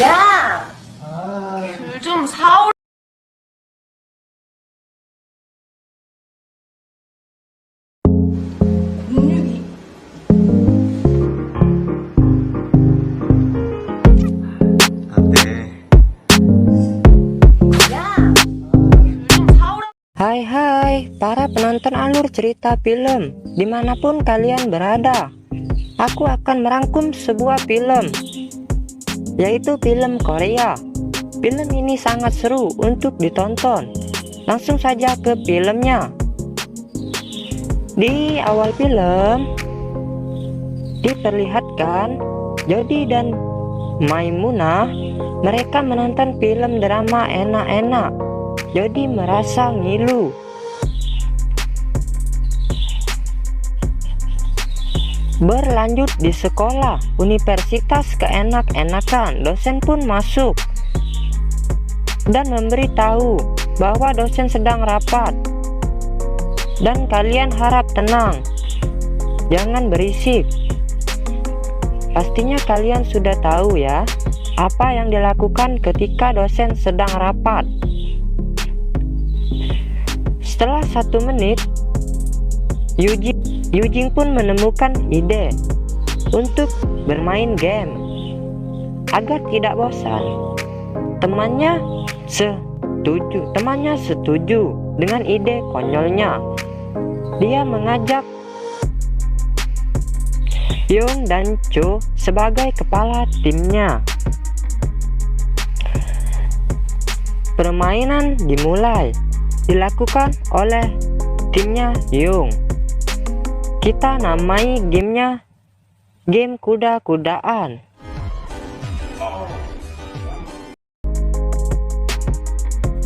야! 귤 좀 사올. 공유기. 안 돼. 야! 귤 좀 사오라. Hai para penonton alur cerita film dimanapun kalian berada. Aku akan merangkum sebuah film, yaitu film Korea. Film ini sangat seru untuk ditonton. Langsung saja ke filmnya. Di awal film diperlihatkan Jody dan Maimunah, mereka menonton film drama enak-enak. Jody merasa ngilu. Berlanjut di sekolah, universitas keenak-enakan, dosen pun masuk dan memberitahu bahwa dosen sedang rapat dan kalian harap tenang, jangan berisik. Pastinya kalian sudah tahu ya apa yang dilakukan ketika dosen sedang rapat. Setelah 1 menit, Yujing pun menemukan ide untuk bermain game agar tidak bosan. Temannya setuju dengan ide konyolnya. Dia mengajak Young dan Cho sebagai kepala timnya. Permainan dimulai, dilakukan oleh timnya Young. Kita namai gamenya game kuda-kudaan.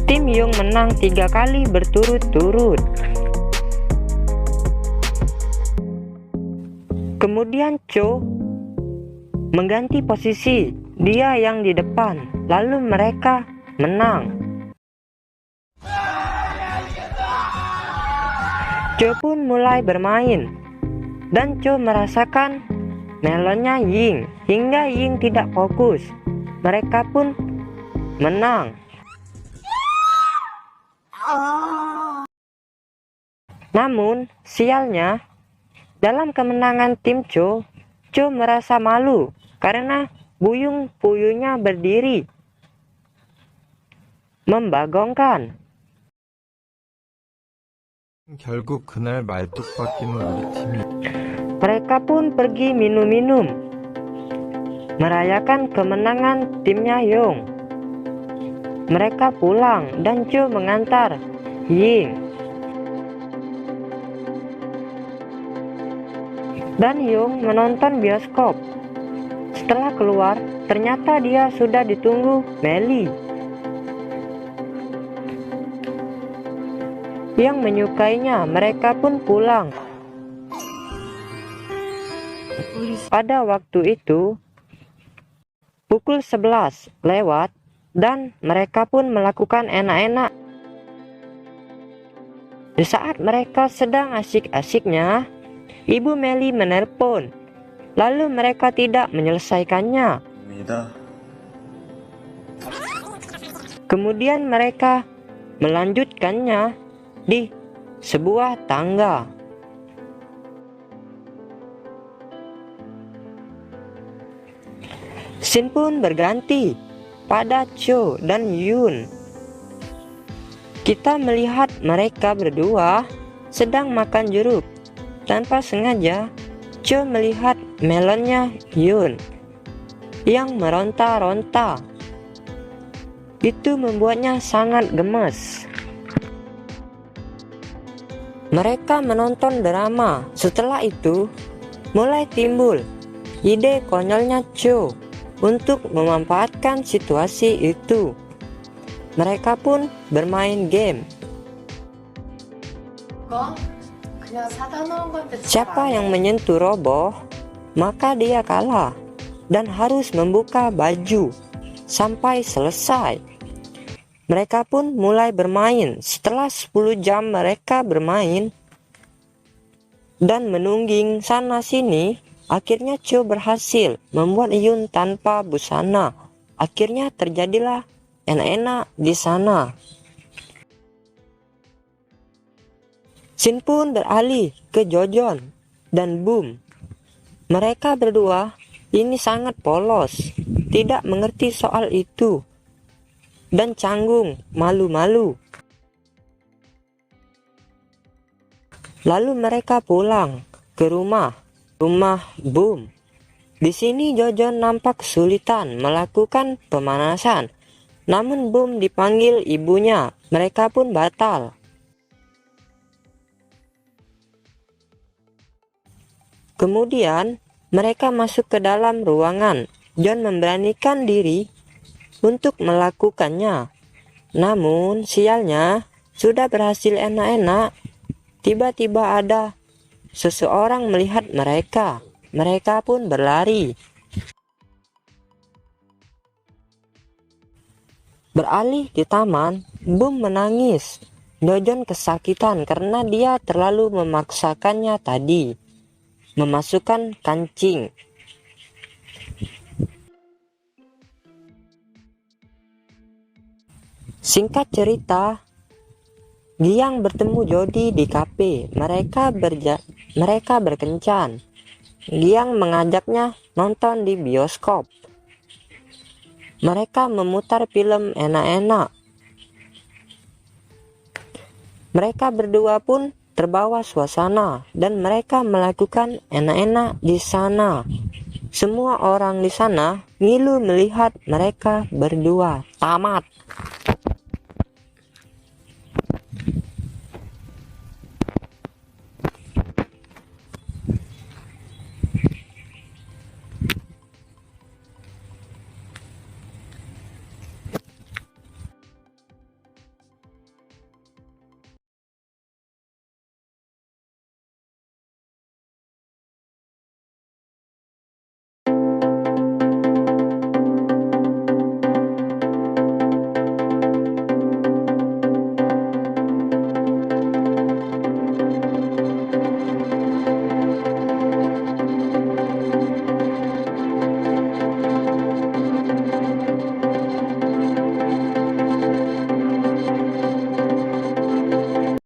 Tim Young menang 3 kali berturut-turut. Kemudian Cho mengganti posisi, dia yang di depan, lalu mereka menang. Cho pun mulai bermain, dan Cho merasakan melonnya Ying, hingga Ying tidak fokus. Mereka pun menang. Namun, sialnya, dalam kemenangan tim Cho merasa malu karena buyung-buyungnya berdiri membagongkan. 결국 그날 말뚝박기는 우리 팀이. Mereka pun pergi minum-minum, merayakan kemenangan timnya Young. Mereka pulang dan Cho mengantar Ying. Dan Young menonton bioskop. Setelah keluar, ternyata dia sudah ditunggu Melly yang menyukainya. Mereka pun pulang. Pada waktu itu pukul 11 lewat dan mereka pun melakukan enak-enak. Di saat mereka sedang asik-asiknya, Ibu Melly menelpon. Lalu mereka tidak menyelesaikannya. Kemudian mereka melanjutkannya di sebuah tangga. Scene pun berganti pada Cho dan Yun. Kita melihat mereka berdua sedang makan jeruk. Tanpa sengaja, Cho melihat melonnya Yun yang meronta-ronta. Itu membuatnya sangat gemes. Mereka menonton drama. Setelah itu, mulai timbul ide konyolnya Cho untuk memanfaatkan situasi itu. Mereka pun bermain game. Siapa yang menyentuh roboh, maka dia kalah dan harus membuka baju sampai selesai. Mereka pun mulai bermain. Setelah 10 jam mereka bermain dan menungging sana sini, akhirnya Cho berhasil membuat Yun tanpa busana. Akhirnya terjadilah enak-enak di sana. Sin pun beralih ke Jojon dan Boom. Mereka berdua ini sangat polos, tidak mengerti soal itu, dan canggung, malu-malu. Lalu mereka pulang ke rumah Boom. Di sini Jojon nampak kesulitan melakukan pemanasan, namun Boom dipanggil ibunya, mereka pun batal. Kemudian mereka masuk ke dalam ruangan. John memberanikan diri untuk melakukannya. Namun sialnya sudah berhasil enak-enak. Tiba-tiba ada seseorang melihat mereka. Mereka pun berlari. Beralih di taman, Boom menangis. Jojon kesakitan karena dia terlalu memaksakannya tadi memasukkan kancing. Singkat cerita, Giang bertemu Jody di kafe. Mereka berkencan. Giang mengajaknya nonton di bioskop. Mereka memutar film enak-enak. Mereka berdua pun terbawa suasana dan mereka melakukan enak-enak di sana. Semua orang di sana ngilu melihat mereka berdua. Tamat.